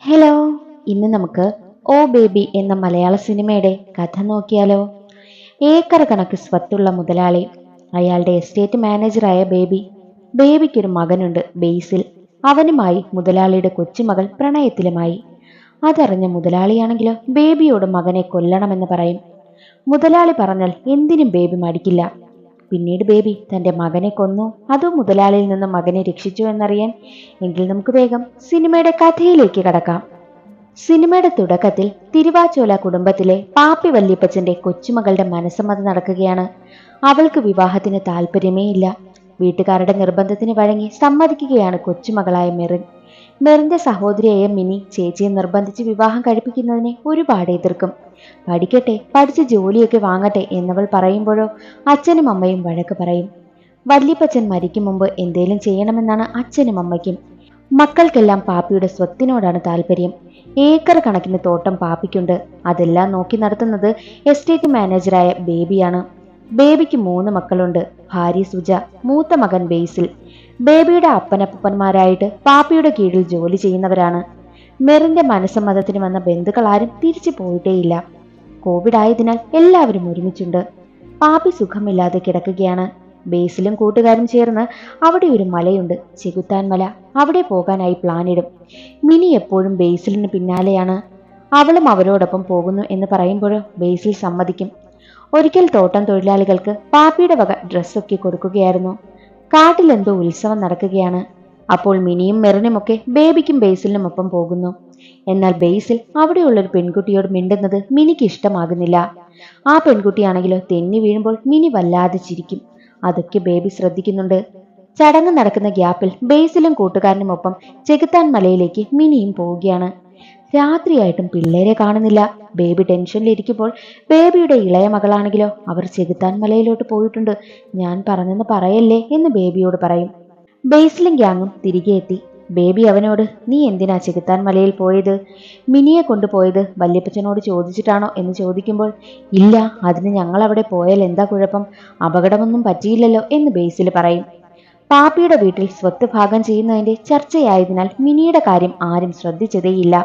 Hello, ഇന്ന് നമുക്ക് ഓ baby എന്ന മലയാള സിനിമയുടെ കഥ നോക്കിയാലോ. ഏക്കർ കണക്ക് സ്വത്തുള്ള മുതലാളി, അയാളുടെ എസ്റ്റേറ്റ് മാനേജറായ ബേബിക്കൊരു മകനുണ്ട്, ബേസിൽ. അവനുമായി മുതലാളിയുടെ കൊച്ചുമകൾ പ്രണയത്തിലുമായി. അതറിഞ്ഞ മുതലാളിയാണെങ്കിലോ ബേബിയോട് മകനെ കൊല്ലണമെന്ന് പറയും. മുതലാളി പറഞ്ഞാൽ എന്തിനും ബേബി മടിക്കില്ല. പിന്നീട് ബേബി തന്റെ മകനെ കൊന്നു, അതോ മുതലാളിയിൽ നിന്ന് മകനെ രക്ഷിച്ചു എന്നറിയാൻ എങ്കിൽ നമുക്ക് വേഗം സിനിമയുടെ കഥയിലേക്ക് കടക്കാം. സിനിമയുടെ തുടക്കത്തിൽ തിരുവാച്ചോല കുടുംബത്തിലെ പാപ്പി വല്യപ്പച്ചന്റെ കൊച്ചുമകളുടെ മനസ്സമ്മതം നടക്കുകയാണ്. അവൾക്ക് വിവാഹത്തിന് താല്പര്യമേ ഇല്ല. വീട്ടുകാരുടെ നിർബന്ധത്തിന് വഴങ്ങി സമ്മതിക്കുകയാണ് കൊച്ചുമകളായ മെറിന്റെ സഹോദരിയായ മിനി ചേച്ചിയെ നിർബന്ധിച്ച് വിവാഹം കഴിപ്പിക്കുന്നതിനെ ഒരുപാട് എതിർക്കും. പഠിക്കട്ടെ, പഠിച്ച് ജോലിയൊക്കെ വാങ്ങട്ടെ എന്നവൾ പറയുമ്പോഴോ അച്ഛനും അമ്മയും വഴക്ക് പറയും. വല്യപ്പച്ചൻ മരിക്കും മുമ്പ് എന്തേലും ചെയ്യണമെന്നാണ് അച്ഛനും അമ്മയ്ക്കും. മക്കൾക്കെല്ലാം പാപ്പിയുടെ സ്വത്തിനോടാണ് താല്പര്യം. ഏക്കർ കണക്കിന് തോട്ടം പാപ്പിക്കുണ്ട്. അതെല്ലാം നോക്കി നടത്തുന്നത് എസ്റ്റേറ്റ് മാനേജറായ ബേബിയാണ്. ബേബിക്ക് 3 മക്കളുണ്ട്. ഭാര്യ സുജ, മൂത്ത മകൻ ബേസിൽ. ബേബിയുടെ അപ്പനപ്പന്മാരായിട്ട് പാപ്പിയുടെ കീഴിൽ ജോലി ചെയ്യുന്നവരാണ്. മെറിന്റെ മനസ്സമ്മതത്തിന് വന്ന ബന്ധുക്കൾ ആരും തിരിച്ചു പോയിട്ടേയില്ല. കോവിഡ് ആയതിനാൽ എല്ലാവരും ഒരുമിച്ചുണ്ട്. പാപ്പി സുഖമില്ലാതെ കിടക്കുകയാണ്. ബേസിലും കൂട്ടുകാരും ചേർന്ന് അവിടെ ഒരു മലയുണ്ട്, ചെകുത്താൻ മല. അവിടെ പോകാനായി പ്ലാനിടും. മിനി എപ്പോഴും ബേസിലിന് പിന്നാലെയാണ്. അവളും അവരോടൊപ്പം പോകുന്നു എന്ന് പറയുമ്പോഴോ ബേസിൽ സമ്മതിക്കും. ഒരിക്കൽ തോട്ടം തൊഴിലാളികൾക്ക് പാപ്പിയുടെ വക ഡ്രസ്സൊക്കെ കൊടുക്കുകയായിരുന്നു. കാട്ടിലെന്തോ ഉത്സവം നടക്കുകയാണ്. അപ്പോൾ മിനിയും മെറിനുമൊക്കെ ബേബിക്കും ബേസിലിനും ഒപ്പം പോകുന്നു. എന്നാൽ ബേസിൽ അവിടെയുള്ളൊരു പെൺകുട്ടിയോട് മിണ്ടുന്നത് മിനിക്ക് ഇഷ്ടമാകുന്നില്ല. ആ പെൺകുട്ടിയാണെങ്കിലോ തെന്നി വീഴുമ്പോൾ മിനി വല്ലാതെ ചിരിക്കും. അതൊക്കെ ബേബി ശ്രദ്ധിക്കുന്നുണ്ട്. ചടങ്ങ് നടക്കുന്ന ഗ്യാപ്പിൽ ബേസിലും കൂട്ടുകാരനുമൊപ്പം ചെകുത്താൻ മലയിലേക്ക് മിനിയും പോവുകയാണ്. രാത്രിയായിട്ടും പിള്ളേരെ കാണുന്നില്ല. ബേബി ടെൻഷനിലിരിക്കുമ്പോൾ ബേബിയുടെ ഇളയ മകളാണെങ്കിലോ അവർ ചെകുത്താൻ മലയിലോട്ട് പോയിട്ടുണ്ട്, ഞാൻ പറഞ്ഞെന്ന് പറയല്ലേ എന്ന് ബേബിയോട് പറയും. ബേസിലും ഗ്യാങ്ങും തിരികെ എത്തി. ബേബി അവനോട്, നീ എന്തിനാ ചെകുത്താൻ മലയിൽ പോയത്? മിനിയെ കൊണ്ടുപോയത് വല്യപ്പച്ചനോട് ചോദിച്ചിട്ടാണോ എന്ന് ചോദിക്കുമ്പോൾ, ഇല്ല, അതിന് ഞങ്ങൾ അവിടെ പോയാൽ എന്താ കുഴപ്പം, അപകടമൊന്നും പറ്റിയില്ലല്ലോ എന്ന് ബേസിൽ പറയും. പാപ്പിയുടെ വീട്ടിൽ സ്വത്ത് ഭാഗം ചെയ്യുന്നതിന്റെ ചർച്ചയായതിനാൽ മിനിയുടെ കാര്യം ആരും ശ്രദ്ധിച്ചതേയില്ല.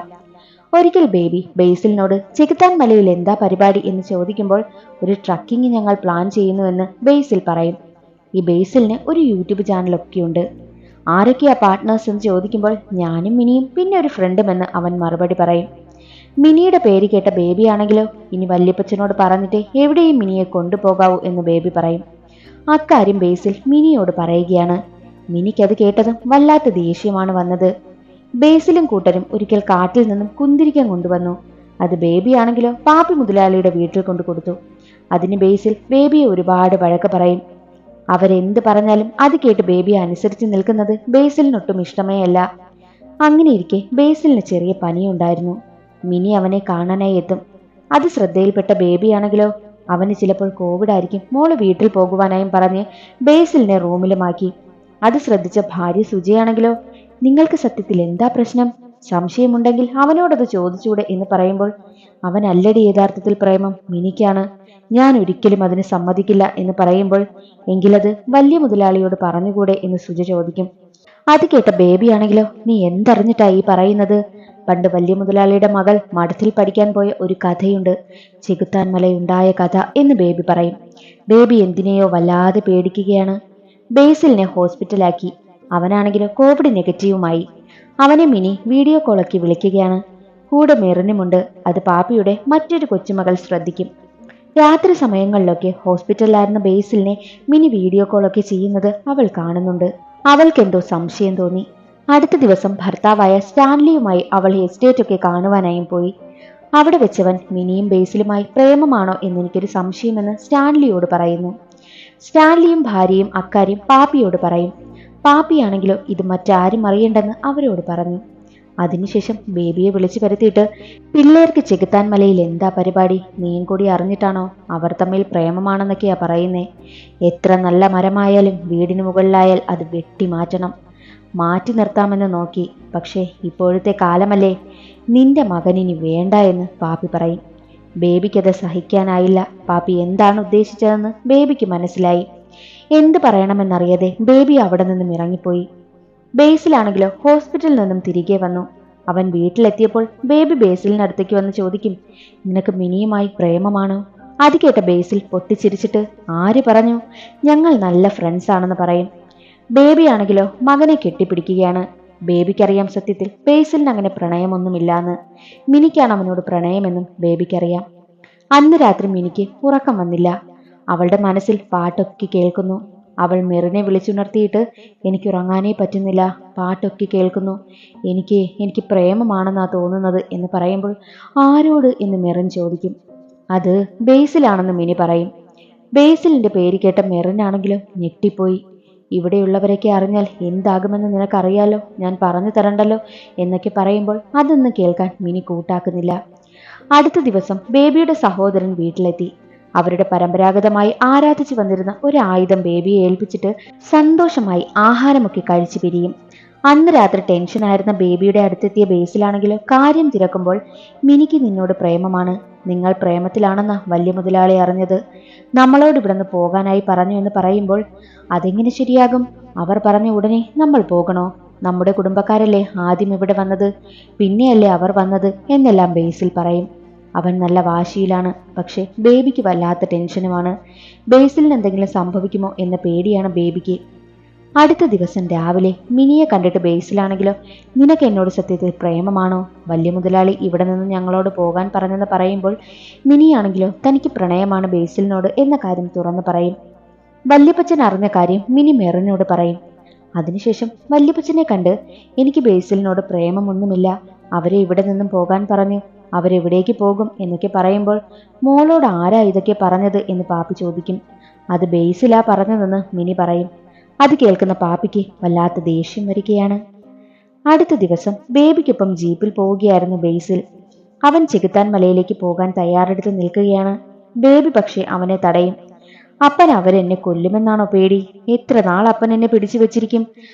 ഒരിക്കൽ ബേബി ബേസിലിനോട് ചെകുത്താൻ മലയിൽ എന്താ പരിപാടി എന്ന് ചോദിക്കുമ്പോൾ, ഒരു ട്രക്കിംഗ് ഞങ്ങൾ പ്ലാൻ ചെയ്യുന്നുവെന്ന് ബേസിൽ പറയും. ഈ ബേസിലിന് ഒരു യൂട്യൂബ് ചാനലൊക്കെയുണ്ട്. ആരൊക്കെയാ പാർട്ട്നേഴ്സ് എന്ന് ചോദിക്കുമ്പോൾ, ഞാനും മിനിയും പിന്നെ ഒരു ഫ്രണ്ടും എന്ന് അവൻ മറുപടി പറയും. മിനിയുടെ പേര് കേട്ട ബേബിയാണെങ്കിലോ, ഇനി വല്യപ്പച്ചനോട് പറഞ്ഞിട്ട് എവിടെയും മിനിയെ കൊണ്ടുപോകാവൂ എന്ന് ബേബി പറയും. അക്കാര്യം ബേസിൽ മിനിയോട് പറയുകയാണ്. മിനിക്കത് കേട്ടതും വല്ലാത്ത ദേഷ്യമാണ് വന്നത്. ബേസിലും കൂട്ടരും ഒരിക്കൽ കാട്ടിൽ നിന്നും കുന്തിരിക്കം കൊണ്ടുവന്നു. അത് ബേബിയാണെങ്കിലോ പാപ്പി മുതലാളിയുടെ വീട്ടിൽ കൊണ്ടു കൊടുത്തു. അതിന് ബേസിൽ ബേബിയെ ഒരുപാട് വഴക്ക് പറയും. അവരെന്ത് പറഞ്ഞാലും അത് കേട്ട് ബേബിയെ അനുസരിച്ച് നിൽക്കുന്നത് ബേസിലിനൊട്ടും ഇഷ്ടമേ അല്ല. അങ്ങനെയിരിക്കെ ബേസിലിന് ചെറിയ പനിയുണ്ടായിരുന്നു. മിനി അവനെ കാണാനായി എത്തും. അത് ശ്രദ്ധയിൽപ്പെട്ട ബേബിയാണെങ്കിലോ, അവന് ചിലപ്പോൾ കോവിഡ് ആയിരിക്കും, മോള് വീട്ടിൽ പോകുവാനായും പറഞ്ഞ് ബേസിലിനെ റൂമിലുമാക്കി. അത് ശ്രദ്ധിച്ച ഭാര്യ സുജയാണെങ്കിലോ, നിങ്ങൾക്ക് സത്യത്തിൽ എന്താ പ്രശ്നം, സംശയമുണ്ടെങ്കിൽ അവനോടത് ചോദിച്ചൂടെ എന്ന് പറയുമ്പോൾ, അവനല്ലടി യഥാർത്ഥത്തിൽ പ്രേമം മിനിക്കാണ്, ഞാൻ ഒരിക്കലും അതിന് സമ്മതിക്കില്ല എന്ന് പറയുമ്പോൾ, എങ്കിലത് വലിയ മുതലാളിയോട് പറഞ്ഞുകൂടെ എന്ന് സുജ ചോദിക്കും. അത് കേട്ട ബേബിയാണെങ്കിലോ, നീ എന്തറിഞ്ഞിട്ടാ ഈ പറയുന്നത്, പണ്ട് വലിയ മുതലാളിയുടെ മകൾ മഠത്തിൽ പഠിക്കാൻ പോയ ഒരു കഥയുണ്ട്, ചെകുത്താൻ മലയുണ്ടായ കഥ എന്ന് ബേബി പറയും. ബേബി എന്തിനെയോ വല്ലാതെ പേടിക്കുകയാണ്. ബേസിലിനെ ഹോസ്പിറ്റലാക്കി. അവനാണെങ്കിലോ കോവിഡ് നെഗറ്റീവുമായി. അവനെ മിനി വീഡിയോ കോളാക്കി വിളിക്കുകയാണ്. കൂടെ മെറിനുമുണ്ട്. അത് പാപ്പിയുടെ മറ്റൊരു കൊച്ചുമകൾ ശ്രദ്ധിക്കും. രാത്രി സമയങ്ങളിലൊക്കെ ഹോസ്പിറ്റലിലായിരുന്ന ബേസിലിനെ മിനി വീഡിയോ കോളൊക്കെ ചെയ്യുന്നത് അവൾ കാണുന്നുണ്ട്. അവൾക്കെന്തോ സംശയം തോന്നി. അടുത്ത ദിവസം ഭർത്താവായ സ്റ്റാൻലിയുമായി അവൾ എസ്റ്റേറ്റൊക്കെ കാണുവാനായും പോയി. അവിടെ വെച്ചവൻ മിനിയും ബേസിലുമായി പ്രേമമാണോ എന്നെനിക്കൊരു സംശയമെന്ന് സ്റ്റാൻലിയോട് പറയുന്നു. സ്റ്റാൻലിയും ഭാര്യയും അക്കാര്യം പാപ്പിയോട് പറയും. പാപ്പിയാണെങ്കിലോ ഇത് മറ്റാരും അറിയണ്ടെന്ന് അവരോട് പറഞ്ഞു. അതിനുശേഷം ബേബിയെ വിളിച്ചു വരുത്തിയിട്ട്, പിള്ളേർക്ക് ചെകുത്താൻ മലയിൽ എന്താ പരിപാടി, നീയും കൂടി അറിഞ്ഞിട്ടാണോ, അവർ തമ്മിൽ പ്രേമമാണെന്നൊക്കെയാ പറയുന്നേ, എത്ര നല്ല മരമായാലും വീടിന് മുകളിലായാൽ അത് വെട്ടി മാറ്റണം, മാറ്റി നിർത്താമെന്ന് നോക്കി, പക്ഷേ ഇപ്പോഴത്തെ കാലമല്ലേ, നിന്റെ മകനിനി വേണ്ട എന്ന് പാപ്പി പറയും. ബേബിക്കത് സഹിക്കാനായില്ല. പാപ്പി എന്താണ് ഉദ്ദേശിച്ചതെന്ന് ബേബിക്ക് മനസ്സിലായി. എന്ത് പറയണമെന്നറിയാതെ ബേബി അവിടെ നിന്നും ഇറങ്ങിപ്പോയി. ബേസിലാണെങ്കിലോ ഹോസ്പിറ്റലിൽ നിന്നും തിരികെ വന്നു. അവൻ വീട്ടിലെത്തിയപ്പോൾ ബേബി ബേസിലിനടുത്തേക്ക് വന്ന് ചോദിക്കും, നിനക്ക് മിനിയുമായി പ്രേമമാണോ? അത് കേട്ട ബേസിൽ പൊട്ടിച്ചിരിച്ചിട്ട്, ആര് പറഞ്ഞു? ഞങ്ങൾ നല്ല ഫ്രണ്ട്സ് ആണെന്ന് പറയും. ബേബിയാണെങ്കിലോ മകനെ കെട്ടിപ്പിടിക്കുകയാണ്. ബേബിക്കറിയാം സത്യത്തിൽ ബേസിലിന് അങ്ങനെ പ്രണയമൊന്നുമില്ലാന്ന്. മിനിക്കാണ് അവനോട് പ്രണയമെന്നും ബേബിക്കറിയാം. അന്ന് രാത്രി മിനിക്ക് ഉറക്കം വന്നില്ല. അവളുടെ മനസ്സിൽ പാട്ടൊക്കെ കേൾക്കുന്നു. അവൾ മെറിനെ വിളിച്ചുണർത്തിയിട്ട്, എനിക്ക് ഉറങ്ങാനേ പറ്റുന്നില്ല, പാട്ടൊക്കെ കേൾക്കുന്നു, എനിക്ക് പ്രേമമാണെന്നാ തോന്നുന്നത് എന്ന് പറയുമ്പോൾ, ആരോട് എന്ന് മെറിൻ ചോദിക്കും. അത് ബേസിലാണെന്ന് മിനി പറയും. ബേസിലിന്റെ പേര് കേട്ട മെറിനാണെങ്കിലും ഞെട്ടിപ്പോയി. ഇവിടെയുള്ളവരൊക്കെ അറിഞ്ഞാൽ എന്താകുമെന്ന് നിനക്കറിയാലോ, ഞാൻ പറഞ്ഞു തരണ്ടല്ലോ എന്നൊക്കെ പറയുമ്പോൾ അതൊന്നും കേൾക്കാൻ മിനി കൂട്ടാക്കുന്നില്ല. അടുത്ത ദിവസം ബേബിയുടെ സഹോദരൻ വീട്ടിലെത്തി. അവരുടെ പരമ്പരാഗതമായി ആരാധിച്ചു വന്നിരുന്ന ഒരു ആയുധം ബേബിയെ ഏൽപ്പിച്ചിട്ട് സന്തോഷമായി ആഹാരമൊക്കെ കഴിച്ചു പിരിയും. അന്ന് രാത്രി ടെൻഷനായിരുന്ന ബേബിയുടെ അടുത്തെത്തിയ ബേസിലാണെങ്കിലോ കാര്യം തിരക്കുമ്പോൾ, മിനിക്ക് നിന്നോട് പ്രേമമാണ്, നിങ്ങൾ പ്രേമത്തിലാണെന്ന വലിയ മുതലാളി അറിഞ്ഞത്, നമ്മളോട് ഇവിടുന്ന് പോകാനായി പറഞ്ഞു എന്ന് പറയുമ്പോൾ, അതെങ്ങനെ ശരിയാകും? അവർ പറഞ്ഞ ഉടനെ നമ്മൾ പോകണോ? നമ്മുടെ കുടുംബക്കാരല്ലേ ആദ്യം ഇവിടെ വന്നത്, പിന്നെയല്ലേ അവർ വന്നത് എന്നെല്ലാം ബേസിൽ പറയും. അവൻ നല്ല വാശിയിലാണ്. പക്ഷെ ബേബിക്ക് വല്ലാത്ത ടെൻഷനുമാണ്. ബേസിലിന് എന്തെങ്കിലും സംഭവിക്കുമോ എന്ന പേടിയാണ് ബേബിക്ക്. അടുത്ത ദിവസം രാവിലെ മിനിയെ കണ്ടിട്ട് ബേസിലാണെങ്കിലോ, നിനക്ക് എന്നോട് സത്യത്തിൽ പ്രേമമാണോ? വലിയ മുതലാളി ഇവിടെ നിന്ന് ഞങ്ങളോട് പോകാൻ പറഞ്ഞെന്ന് പറയുമ്പോൾ, മിനിയാണെങ്കിലോ തനിക്ക് പ്രണയമാണ് ബേസിലിനോട് എന്ന കാര്യം തുറന്നു പറയും. വല്യപ്പച്ചൻ അറിഞ്ഞ കാര്യം മിനി മെറിനോട് പറയും. അതിനുശേഷം വല്യപ്പച്ചനെ കണ്ട്, എനിക്ക് ബേസിലിനോട് പ്രേമമൊന്നുമില്ല, അവരെ ഇവിടെ നിന്നും പോകാൻ പറഞ്ഞു, അവരെവിടേക്ക് പോകും എന്നൊക്കെ പറയുമ്പോൾ, മോളോട് ആരാ ഇതൊക്കെ പറഞ്ഞത് എന്ന് പാപ്പി ചോദിക്കും. അത് ബേസിലാ പറഞ്ഞതെന്ന് മിനി പറയും. അത് കേൾക്കുന്ന പാപ്പിക്ക് വല്ലാത്ത ദേഷ്യം വരികയാണ്. അടുത്ത ദിവസം ബേബിക്കൊപ്പം ജീപ്പിൽ പോവുകയായിരുന്നു ബേസിൽ. അവൻ ചെകുത്താൻ മലയിലേക്ക് പോകാൻ തയ്യാറെടുത്ത് നിൽക്കുകയാണ്. ബേബി പക്ഷേ അവനെ തടയും. അപ്പൻ അവരെന്നെ കൊല്ലുമെന്നാണോ പേടി? എത്ര നാൾ അപ്പൻ എന്നെ പിടിച്ചു വെച്ചിരിക്കും?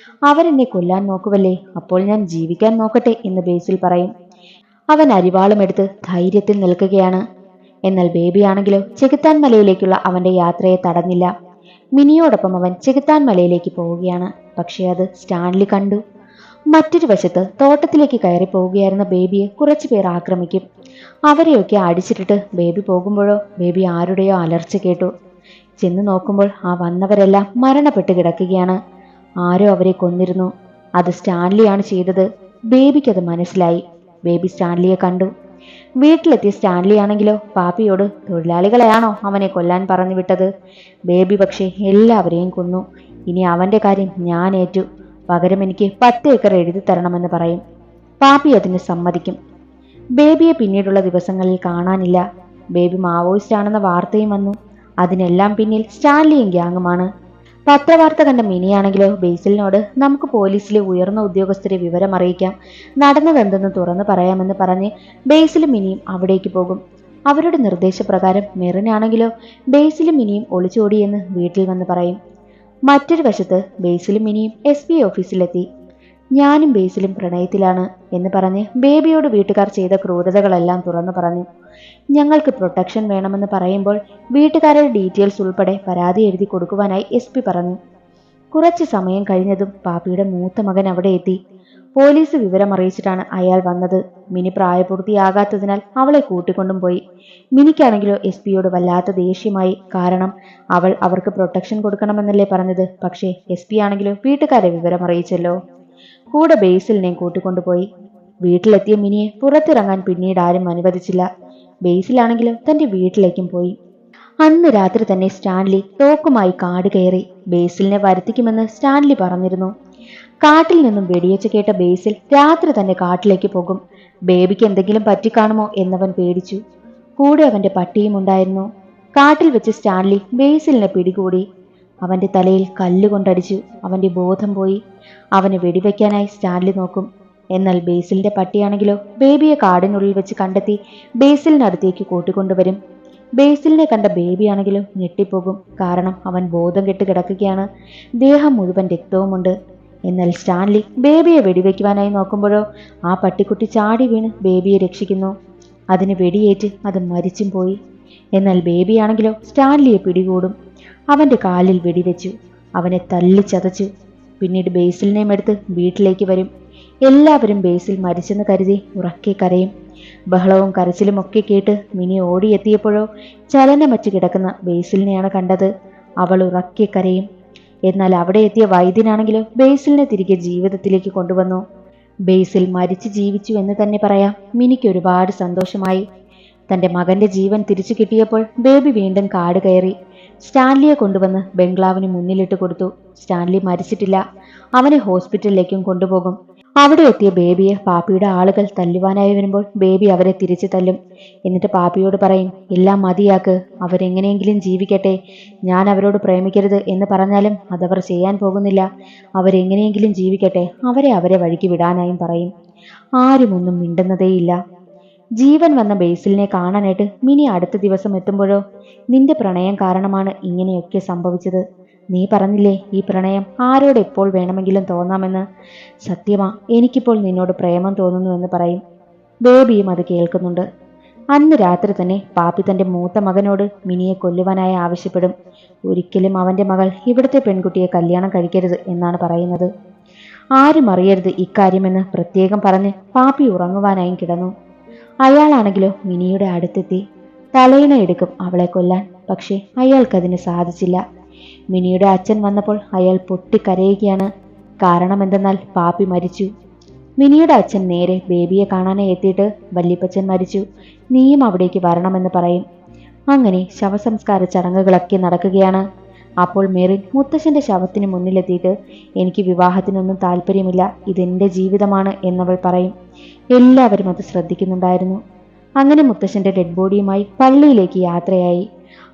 അവരെന്നെ കൊല്ലാൻ നോക്കുവല്ലേ, അപ്പോൾ ഞാൻ ജീവിക്കാൻ നോക്കട്ടെ എന്ന് ബേസിൽ പറയും. അവൻ അരിവാളുമെടുത്ത് ധൈര്യത്തിൽ നിൽക്കുകയാണ്. എന്നാൽ ബേബിയാണെങ്കിലോ ചെകുത്താൻ മലയിലേക്കുള്ള അവന്റെ യാത്രയെ തടഞ്ഞില്ല. മിനിയോടൊപ്പം അവൻ ചെകുത്താൻ മലയിലേക്ക് പോവുകയാണ്. പക്ഷേ അത് സ്റ്റാൻലി കണ്ടു. മറ്റൊരു വശത്ത് തോട്ടത്തിലേക്ക് കയറി പോവുകയായിരുന്ന ബേബിയെ കുറച്ചു പേർ ആക്രമിക്കും. അവരെയൊക്കെ അടിച്ചിട്ടിട്ട് ബേബി പോകുമ്പോഴോ ബേബി ആരുടെയോ അലർച്ച കേട്ടു. ചെന്ന് നോക്കുമ്പോൾ ആ വന്നവരെല്ലാം മരണപ്പെട്ട് കിടക്കുകയാണ്. ആരോ അവരെ കൊന്നിരുന്നു. അത് സ്റ്റാൻലിയാണ് ചെയ്തത്. ബേബിക്കത് മനസ്സിലായി. ബേബി സ്റ്റാൻലിയെ കണ്ടു. വീട്ടിലെത്തിയ സ്റ്റാൻലി ആണെങ്കിലോ പാപ്പിയോട്, തൊഴിലാളികളെയാണോ അവനെ കൊല്ലാൻ പറഞ്ഞു വിട്ടത്? ബേബി പക്ഷേ എല്ലാവരെയും കൊന്നു. ഇനി അവന്റെ കാര്യം ഞാൻ ഏറ്റു. പകരം എനിക്ക് 10 ഏക്കർ എഴുതി തരണമെന്ന് പറയും. പാപ്പി അതിന് സമ്മതിക്കും. ബേബിയെ പിന്നീടുള്ള ദിവസങ്ങളിൽ കാണാനില്ല. ബേബി മാവോയിസ്റ്റ് ആണെന്ന വാർത്തയും വന്നു. അതിനെല്ലാം പിന്നിൽ സ്റ്റാൻലിയും ഗ്യാങ്ങുമാണ്. പത്രവാർത്ത കണ്ട മിനിയാണെങ്കിലോ ബേസിലിനോട്, നമുക്ക് പോലീസിലെ ഉയർന്ന ഉദ്യോഗസ്ഥരെ വിവരം അറിയിക്കാം, നടന്നതെന്തെന്ന് തുറന്നു പറയാമെന്ന് പറഞ്ഞ് ബേസിലും മിനിയും അവിടേക്ക് പോകും. അവരുടെ നിർദ്ദേശപ്രകാരം മെറിനാണെങ്കിലോ ബേസിലും മിനിയും ഒളിച്ചോടിയെന്ന് വീട്ടിൽ വന്ന് പറയും. മറ്റൊരു വശത്ത് ബേസിലും മിനിയും SP ഓഫീസിലെത്തി. ഞാനും ബേസിലും പ്രണയത്തിലാണ് എന്ന് പറഞ്ഞ് ബേബിയോട് വീട്ടുകാർ ചെയ്ത ക്രൂരതകളെല്ലാം തുറന്നു പറഞ്ഞു. ഞങ്ങൾക്ക് പ്രൊട്ടക്ഷൻ വേണമെന്ന് പറയുമ്പോൾ വീട്ടുകാരുടെ ഡീറ്റെയിൽസ് ഉൾപ്പെടെ പരാതി എഴുതി കൊടുക്കുവാനായി SP പറഞ്ഞു. കുറച്ച് സമയം കഴിഞ്ഞതും പാപ്പിയുടെ മൂത്ത മകൻ അവിടെ എത്തി. പോലീസ് വിവരം അറിയിച്ചിട്ടാണ് അയാൾ വന്നത്. മിനി പ്രായപൂർത്തിയാകാത്തതിനാൽ അവളെ കൂട്ടിക്കൊണ്ടും പോയി. മിനിക്കാണെങ്കിലോ SP വല്ലാത്ത ദേഷ്യമായി. കാരണം അവൾ അവർക്ക് പ്രൊട്ടക്ഷൻ കൊടുക്കണമെന്നല്ലേ പറഞ്ഞത്. പക്ഷേ SP ആണെങ്കിലോ വീട്ടുകാരെ വിവരം അറിയിച്ചല്ലോ. കൂടെ ബേസിലിനെയും കൂട്ടിക്കൊണ്ടുപോയി. വീട്ടിലെത്തിയ മിനിയെ പുറത്തിറങ്ങാൻ പിന്നീട് ആരും അനുവദിച്ചില്ല. ബേസിലാണെങ്കിലും തന്റെ വീട്ടിലേക്കും പോയി. അന്ന് രാത്രി തന്നെ സ്റ്റാൻലി തോക്കുമായി കാട് കയറി. ബേസിലിനെ വരുത്തിക്കുമെന്ന് സ്റ്റാൻലി പറഞ്ഞിരുന്നു. കാട്ടിൽ നിന്നും വെടിയേച്ച് കേട്ട ബേസിൽ രാത്രി തന്നെ കാട്ടിലേക്ക് പോകും. ബേബിക്ക് എന്തെങ്കിലും പറ്റിക്കാണുമോ എന്നവൻ പേടിച്ചു. കൂടെ അവന്റെ പട്ടിയും ഉണ്ടായിരുന്നു. കാട്ടിൽ വെച്ച് സ്റ്റാൻലി ബേസിലിനെ പിടികൂടി. അവന്റെ തലയിൽ കല്ലുകൊണ്ടടിച്ചു. അവന്റെ ബോധം പോയി. അവന് വെടിവെക്കാനായി സ്റ്റാൻലി നോക്കും. എന്നാൽ ബേസിലിന്റെ പട്ടിയാണെങ്കിലോ ബേബിയെ കാടിനുള്ളിൽ വെച്ച് കണ്ടെത്തി ബേസിലിനടുത്തേക്ക് കൂട്ടിക്കൊണ്ടുവരും. ബേസിലിനെ കണ്ട ബേബിയാണെങ്കിലും ഞെട്ടിപ്പോകും. കാരണം അവൻ ബോധം കെട്ട് കിടക്കുകയാണ്. ദേഹം മുഴുവൻ രക്തവുമുണ്ട്. എന്നാൽ സ്റ്റാൻലി ബേബിയെ വെടിവെക്കുവാനായി നോക്കുമ്പോഴോ ആ പട്ടിക്കുട്ടി ചാടി വീണ് ബേബിയെ രക്ഷിക്കുന്നു. അതിന് വെടിയേറ്റ് അത് മരിച്ചും പോയി. എന്നാൽ ബേബിയാണെങ്കിലോ സ്റ്റാൻലിയെ പിടികൂടും. അവന്റെ കാലിൽ വെടിവെച്ചു. അവനെ തല്ലിച്ചതച്ചു. പിന്നീട് ബേസിലിനെയും എടുത്ത് വീട്ടിലേക്ക് വരും. എല്ലാവരും ബേസിൽ മരിച്ചെന്ന് കരുതി ഉറക്കെ കരയും. ബഹളവും കരച്ചിലും ഒക്കെ കേട്ട് മിനി ഓടിയെത്തിയപ്പോഴോ ചലനമറ്റ് കിടക്കുന്ന ബേസിലിനെയാണ് കണ്ടത്. അവൾ ഉറക്കെ കരയും. എന്നാൽ അവിടെ എത്തിയ വൈദ്യനാണെങ്കിലോ ബേസിലിനെ തിരികെ ജീവിതത്തിലേക്ക് കൊണ്ടുവന്നു. ബേസിൽ മരിച്ചു ജീവിച്ചു എന്ന് തന്നെ പറയാം. മിനിക്ക് ഒരുപാട് സന്തോഷമായി. തന്റെ മകന്റെ ജീവൻ തിരിച്ചു കിട്ടിയപ്പോൾ ബേബി വീണ്ടും കാട് കയറി. സ്റ്റാൻലിയെ കൊണ്ടുവന്ന് ബംഗ്ലാവിന് മുന്നിലിട്ട് കൊടുത്തു. സ്റ്റാൻലി മരിച്ചിട്ടില്ല, അവനെ ഹോസ്പിറ്റലിലേക്കും കൊണ്ടുപോകും. അവിടെ എത്തിയ ബേബിയെ പാപ്പിയുടെ ആളുകൾ തല്ലുവാനായി വരുമ്പോൾ ബേബി അവരെ തിരിച്ചു തല്ലും. എന്നിട്ട് പാപ്പിയോട് പറയും, എല്ലാം മതിയാക്ക്, അവരെങ്ങനെയെങ്കിലും ജീവിക്കട്ടെ, ഞാൻ അവരോട് പ്രേമിക്കരുത് എന്ന് പറഞ്ഞാലും അതവർ ചെയ്യാൻ പോകുന്നില്ല, അവരെങ്ങനെയെങ്കിലും ജീവിക്കട്ടെ, അവരെ വഴിക്ക് വിടാനായും പറയും. ആരും ഒന്നും മിണ്ടുന്നതേയില്ല. ജീവൻ വന്ന ബേസിലിനെ കാണാനായിട്ട് മിനി അടുത്ത ദിവസം എത്തുമ്പോഴോ, നിന്റെ പ്രണയം കാരണമാണ് ഇങ്ങനെയൊക്കെ സംഭവിച്ചത്. നീ പറഞ്ഞില്ലേ ഈ പ്രണയം ആരോട് എപ്പോൾ വേണമെങ്കിലും തോന്നാമെന്ന്. സത്യമാ, എനിക്കിപ്പോൾ നിന്നോട് പ്രേമം തോന്നുന്നുവെന്ന് പറയും. ബേബിയും അത് കേൾക്കുന്നുണ്ട്. അന്ന് രാത്രി തന്നെ പാപ്പി തന്റെ മൂത്ത മകനോട് മിനിയെ കൊല്ലുവാനായി ആവശ്യപ്പെടും. ഒരിക്കലും അവന്റെ മകൾ ഇവിടുത്തെ പെൺകുട്ടിയെ കല്യാണം കഴിക്കരുത് എന്നാണ് പറയുന്നത്. ആരും അറിയരുത് ഇക്കാര്യമെന്ന് പ്രത്യേകം പറഞ്ഞ് പാപ്പി ഉറങ്ങുവാനായും കിടന്നു. അയാളാണെങ്കിലോ മിനിയുടെ അടുത്തെത്തി. തലയിണ എടുക്കും അവളെ കൊല്ലാൻ. പക്ഷെ അയാൾക്കതിന് സാധിച്ചില്ല. മിനിയുടെ അച്ഛൻ വന്നപ്പോൾ അയാൾ പൊട്ടിക്കരയുകയാണ്. കാരണം എന്തെന്നാൽ പാപ്പി മരിച്ചു. മിനിയുടെ അച്ഛൻ നേരെ ബേബിയെ കാണാനായി എത്തിയിട്ട്, വല്യപ്പച്ചൻ മരിച്ചു, നീയും അവിടേക്ക് വരണമെന്ന് പറയും. അങ്ങനെ ശവസംസ്കാര ചടങ്ങുകളൊക്കെ നടക്കുകയാണ്. അപ്പോൾ മെറിൻ മുത്തശ്ശന്റെ ശവത്തിന് മുന്നിലെത്തിയിട്ട്, എനിക്ക് വിവാഹത്തിനൊന്നും താല്പര്യമില്ല, ഇതെന്റെ ജീവിതമാണ് എന്നവൾ പറയും. എല്ലാവരും അത് ശ്രദ്ധിക്കുന്നുണ്ടായിരുന്നു. അങ്ങനെ മുത്തശ്ശന്റെ ഡെഡ് ബോഡിയുമായി പള്ളിയിലേക്ക് യാത്രയായി.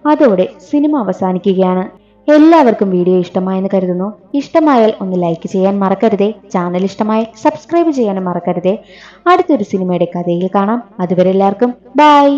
അതോടെ സിനിമ അവസാനിക്കുകയാണ്. എല്ലാവർക്കും വീഡിയോ ഇഷ്ടമായെന്ന് കരുതുന്നു. ഇഷ്ടമായാൽ ഒന്ന് ലൈക്ക് ചെയ്യാൻ മറക്കരുതേ. ചാനൽ ഇഷ്ടമായാൽ സബ്സ്ക്രൈബ് ചെയ്യാനും മറക്കരുതേ. അടുത്തൊരു സിനിമയുടെ കഥയിൽ കാണാം. അതുവരെ എല്ലാവർക്കും ബൈ.